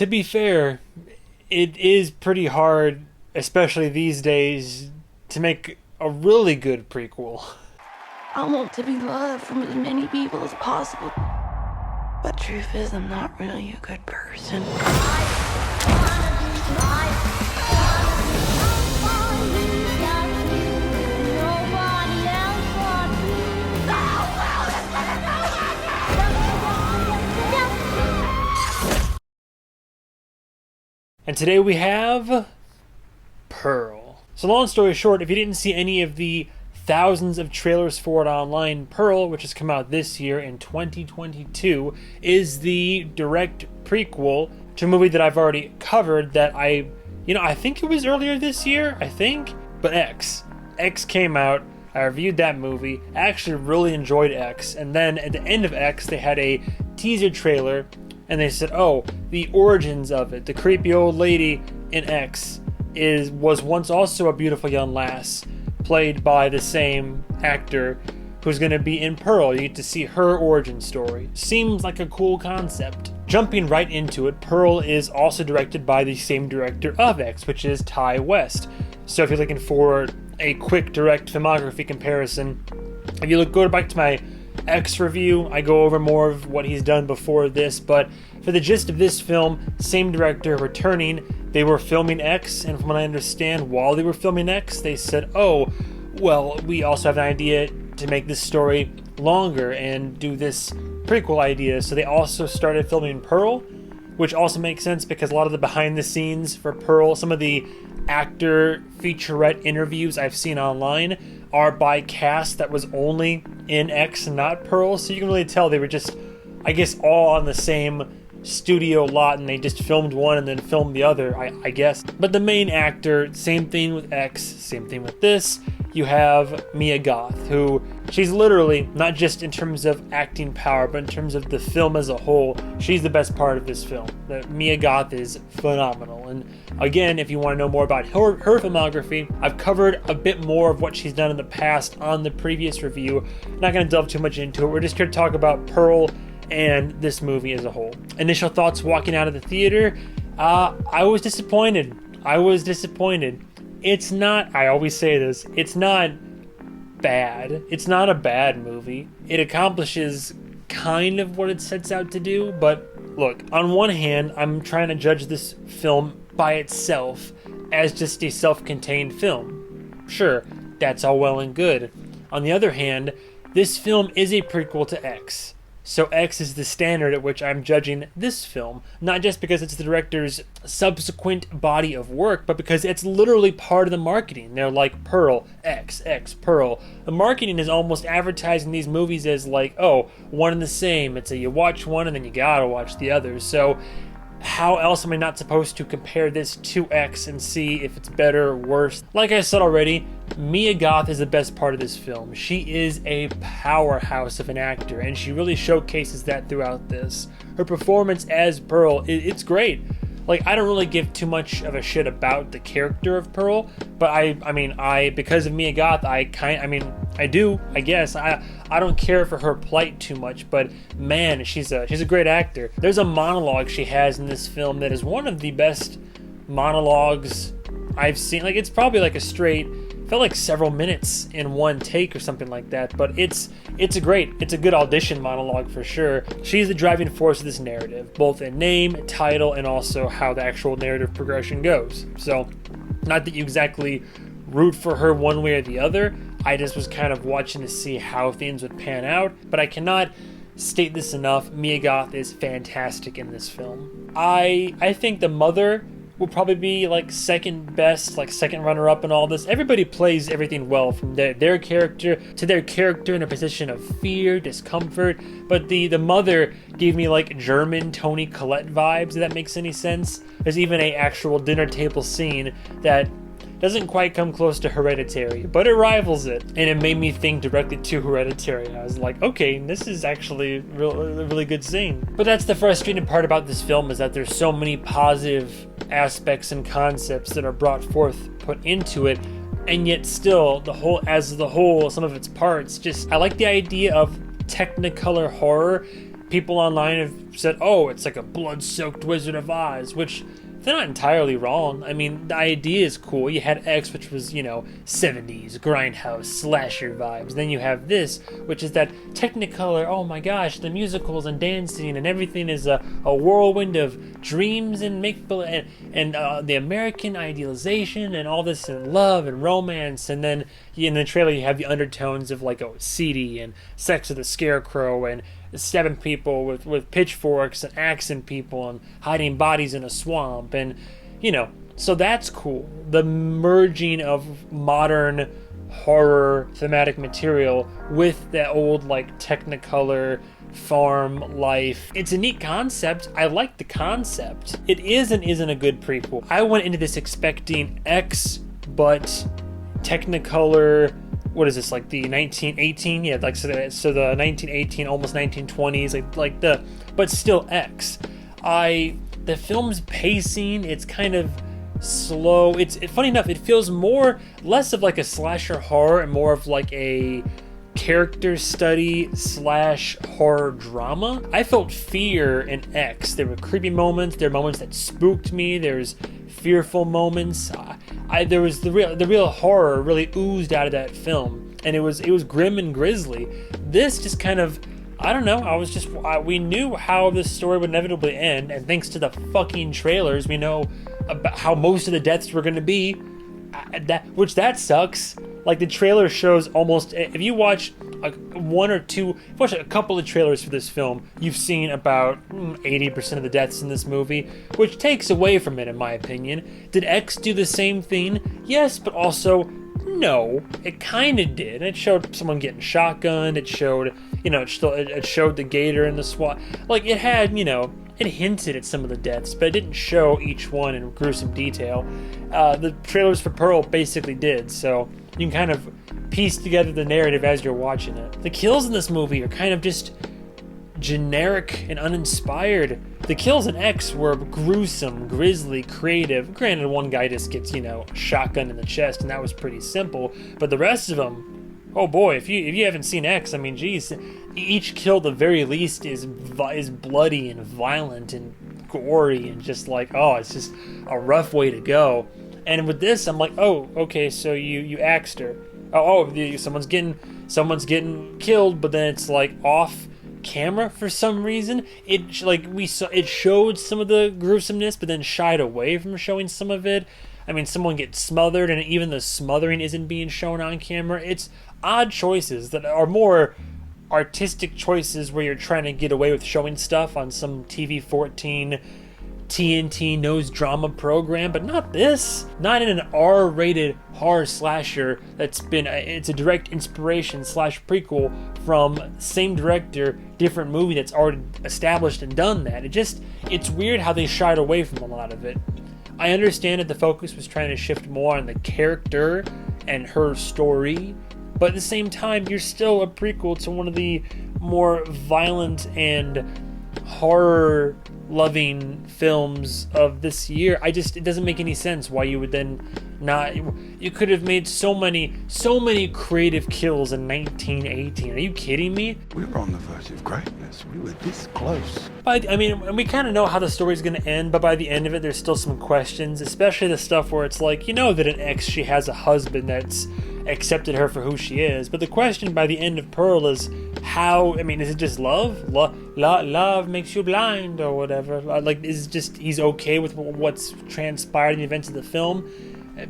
To be fair, it is pretty hard, especially these days, to make a really good prequel. I want to be loved from as many people as possible. But truth is, I'm not really a good person. And today we have Pearl. So long story short, if you didn't see any of the thousands of trailers for it online, Pearl, which has come out this year in 2022, is the direct prequel to a movie that I've already covered that I think it was earlier this year, but X. X came out, I reviewed that movie, I actually really enjoyed X, and then at the end of X, they had a teaser trailer, and they said, oh, the origins of it, the creepy old lady in X was once also a beautiful young lass, played by the same actor who's going to be in Pearl. You get to see her origin story. Seems like a cool concept. Jumping right into it, Pearl is also directed by the same director of X, which is Ty West. So if you're looking for a quick direct filmography comparison, if you go back to my X review, I go over more of what he's done before this, but for the gist of this film, same director returning. They were filming X, and from what I understand, while they were filming X, they said, oh, well, we also have an idea to make this story longer and do this prequel idea. So they also started filming Pearl, which also makes sense because a lot of the behind the scenes for Pearl, some of the actor featurette interviews I've seen online are by cast that was only in X and not Pearl. So you can really tell they were just, I guess, all on the same studio lot, and they just filmed one and then filmed the other, I guess. But the main actor, same thing with X, same thing with this. You have Mia Goth, who she's literally, not just in terms of acting power, but in terms of the film as a whole, she's the best part of this film. Mia Goth is phenomenal. And again, if you want to know more about her filmography, I've covered a bit more of what she's done in the past on the previous review. Not going to delve too much into it. We're just here to talk about Pearl and this movie as a whole. Initial thoughts walking out of the theater, I was disappointed. It's not, I always say this, it's not bad. It's not a bad movie. It accomplishes kind of what it sets out to do, but look, on one hand, I'm trying to judge this film by itself as just a self-contained film. Sure, that's all well and good. On the other hand, this film is a prequel to X. So X is the standard at which I'm judging this film, not just because it's the director's subsequent body of work, but because it's literally part of the marketing. They're like, Pearl, X, Pearl. The marketing is almost advertising these movies as like, oh, one and the same. It's a you watch one and then you gotta watch the other. So how else am I not supposed to compare this to X and see if it's better or worse? Like I said already, Mia Goth is the best part of this film. She is a powerhouse of an actor, and she really showcases that throughout this. Her performance as Pearl, it's great. Like, I don't really give too much of a shit about the character of Pearl, but I because of Mia Goth, I do, I guess. I don't care for her plight too much, but man, she's a great actor. There's a monologue she has in this film that is one of the best monologues I've seen. Like, it's probably like a straight, felt like several minutes in one take or something like that, but it's a good audition monologue for sure. She's the driving force of this narrative, both in name, title, and also how the actual narrative progression goes. So, not that you exactly root for her one way or the other, I just was kind of watching to see how things would pan out, but I cannot state this enough, Mia Goth is fantastic in this film. I think the mother will probably be like second best, like second runner-up in all this. Everybody plays everything well, from their character to their character in a position of fear, discomfort. But the mother gave me like German Toni Collette vibes, if that makes any sense. There's even a actual dinner table scene that doesn't quite come close to Hereditary, but it rivals it. And it made me think directly to Hereditary. I was like, okay, this is actually a really good scene. But that's the frustrating part about this film, is that there's so many positive aspects and concepts that are brought forth, put into it, and yet still, some of its parts, just, I like the idea of Technicolor horror people online have said, oh, it's like a blood-soaked Wizard of Oz, which they're not entirely wrong. I mean, the idea is cool. You had X, which was, 70s, grindhouse, slasher vibes. Then you have this, which is that Technicolor, oh my gosh, the musicals and dancing and everything is a whirlwind of dreams and make-believe, and the American idealization and all this and love and romance. And then in the trailer you have the undertones of like, seedy and Sex with the Scarecrow and stabbing people with pitchforks and axing people and hiding bodies in a swamp, and so that's cool. The merging of modern horror thematic material with that old like Technicolor farm life. It's a neat concept. I like the concept. It is and isn't a good prequel. I went into this expecting X, but Technicolor, what is this, like the 1918? Yeah, like so the 1918, almost 1920s, but still X. The film's pacing, it's kind of slow. It's funny enough, it feels less of like a slasher horror and more of like a character study / horror drama. I felt fear in X. There were creepy moments. There were moments that spooked me. There's fearful moments. There was the real horror really oozed out of that film, and it was grim and grisly. This just kind of, I don't know. We knew how this story would inevitably end, and thanks to the fucking trailers, we know about how most of the deaths were going to be. That sucks. Like, the trailer shows almost, if you watch watch a couple of trailers for this film, you've seen about 80% of the deaths in this movie, which takes away from it, in my opinion. Did X do the same thing? Yes, but also no. It kind of did. It showed someone getting shotgunned. It showed, it showed the gator and the SWAT. Like, it had, it hinted at some of the deaths, but it didn't show each one in gruesome detail. The trailers for Pearl basically did, so you can kind of piece together the narrative as you're watching it. The kills in this movie are kind of just generic and uninspired. The kills in X were gruesome, grisly, creative. Granted, one guy just gets, shotgun in the chest, and that was pretty simple, but the rest of them, oh boy, if you haven't seen X, I mean, geez, each kill at the very least is bloody and violent and gory and just like, it's just a rough way to go. And with this, I'm like, oh, okay, so you axed her. Someone's getting killed, but then it's like off camera for some reason. It showed some of the gruesomeness, but then shied away from showing some of it. I mean, someone gets smothered, and even the smothering isn't being shown on camera. It's odd choices that are more artistic choices where you're trying to get away with showing stuff on some TV-14 TNT nose drama program, but not this. Not in an R-rated horror slasher it's a direct inspiration / prequel from same director, different movie that's already established and done that. It's weird how they shied away from a lot of it. I understand that the focus was trying to shift more on the character and her story, but at the same time, you're still a prequel to one of the more violent and horror-loving films of this year. It doesn't make any sense why you would then not. You could have made so many creative kills in 1918. Are you kidding me? We were on the verge of greatness. We were this close. And we kind of know how the story's going to end, but by the end of it, there's still some questions, especially the stuff where it's like, that in X she has a husband that's accepted her for who she is. But the question by the end of Pearl is how, is it just love? Love makes you blind or whatever? Like, is it just he's okay with what's transpired in the events of the film?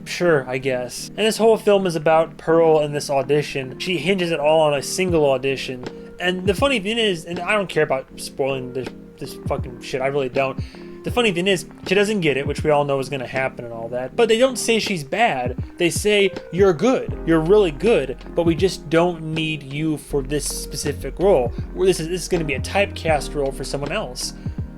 Sure, I guess. And this whole film is about Pearl and this audition. She hinges it all on a single audition. And the funny thing is, and I don't care about spoiling this fucking shit, I really don't. The funny thing is, she doesn't get it, which we all know is going to happen and all that. But they don't say she's bad. They say, you're good. You're really good, but we just don't need you for this specific role. This is going to be a typecast role for someone else.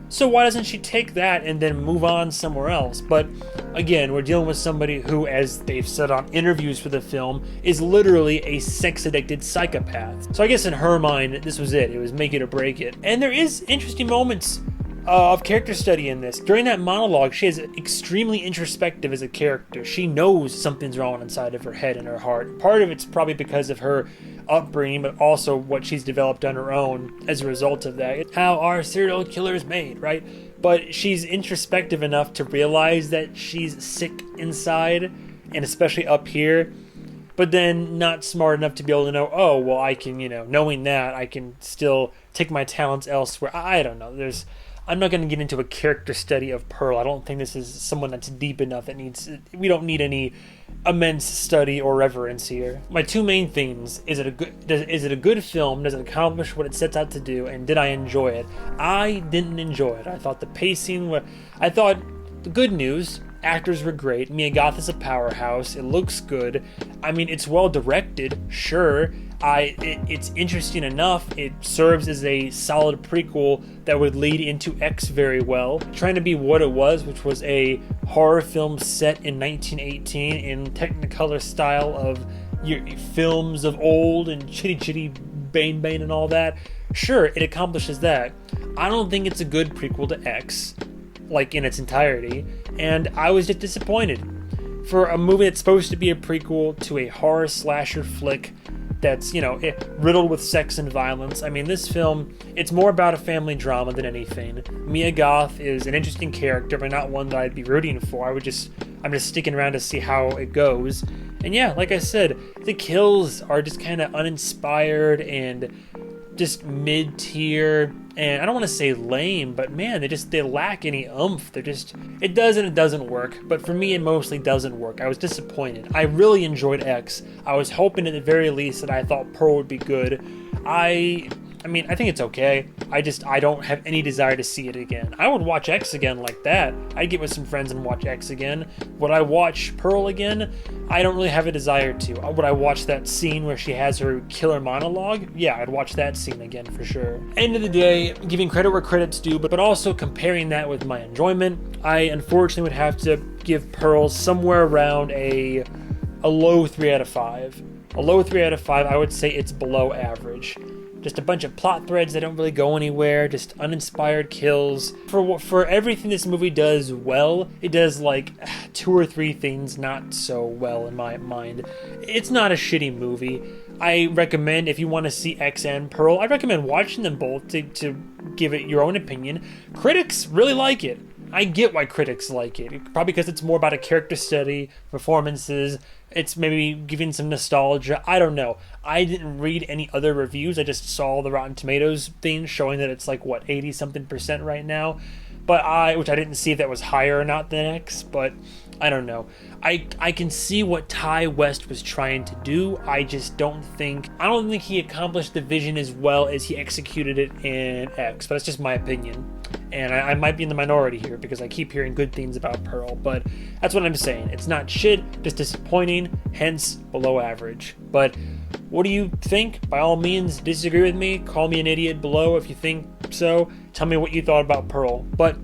So why doesn't she take that and then move on somewhere else? But again, we're dealing with somebody who, as they've said on interviews for the film, is literally a sex-addicted psychopath. So I guess in her mind, this was it. It was make it or break it. And there is interesting moments of character study in this. During that monologue, she is extremely introspective as a character. She knows something's wrong inside of her head and her heart. Part of it's probably because of her upbringing, but also what she's developed on her own as a result of that. It's how are serial killers made, right? But she's introspective enough to realize that she's sick inside, and especially up here, but then not smart enough to be able to know, oh, well, I can, knowing that, I can still take my talents elsewhere. I don't know. I'm not going to get into a character study of Pearl. I don't think this is someone that's deep enough we don't need any immense study or reverence here. My two main themes: is it a good film? Does it accomplish what it sets out to do? And did I enjoy it? I didn't enjoy it. I thought the pacing the good news, actors were great. Mia Goth is a powerhouse. It looks good. I mean, it's well directed, sure. It's interesting enough. It serves as a solid prequel that would lead into X very well. Trying to be what it was, which was a horror film set in 1918 in Technicolor style of your films of old and chitty bang and all that. Sure, it accomplishes that. I don't think it's a good prequel to X, like in its entirety, and I was just disappointed. For a movie that's supposed to be a prequel to a horror slasher flick that's, riddled with sex and violence. I mean, this film, it's more about a family drama than anything. Mia Goth is an interesting character, but not one that I'd be rooting for. I'm just sticking around to see how it goes. And yeah, like I said, the kills are just kind of uninspired and just mid-tier, and I don't want to say lame, but man, they lack any oomph. It does and it doesn't work, but for me it mostly doesn't work. I was disappointed. I really enjoyed X. I was hoping at the very least that I thought Pearl would be good. I mean, I think it's okay. I don't have any desire to see it again. I would watch X again like that. I'd get with some friends and watch X again. Would I watch Pearl again? I don't really have a desire to. Would I watch that scene where she has her killer monologue? Yeah, I'd watch that scene again for sure. End of the day, giving credit where credit's due, but also comparing that with my enjoyment, I unfortunately would have to give Pearl somewhere around a low 3 out of 5. A low 3 out of 5, I would say it's below average. Just a bunch of plot threads that don't really go anywhere, just uninspired kills. For everything this movie does well, it does like 2 or 3 things not so well in my mind. It's not a shitty movie. I recommend, if you want to see X and Pearl, I recommend watching them both to give it your own opinion. Critics really like it. I get why critics like it. Probably because it's more about a character study, performances, it's maybe giving some nostalgia. I don't know. I didn't read any other reviews. I just saw the Rotten Tomatoes thing showing that it's like, 80-something% right now. Which I didn't see if that was higher or not than X, but I don't know. I can see what Ty West was trying to do. I don't think he accomplished the vision as well as he executed it in X, but that's just my opinion. And I might be in the minority here because I keep hearing good things about Pearl, but that's what I'm saying. It's not shit, just disappointing, hence below average. But what do you think? By all means, disagree with me. Call me an idiot below if you think so. Tell me what you thought about Pearl. But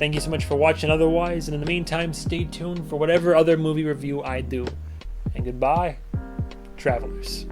thank you so much for watching otherwise, and in the meantime, stay tuned for whatever other movie review I do. And goodbye, travelers.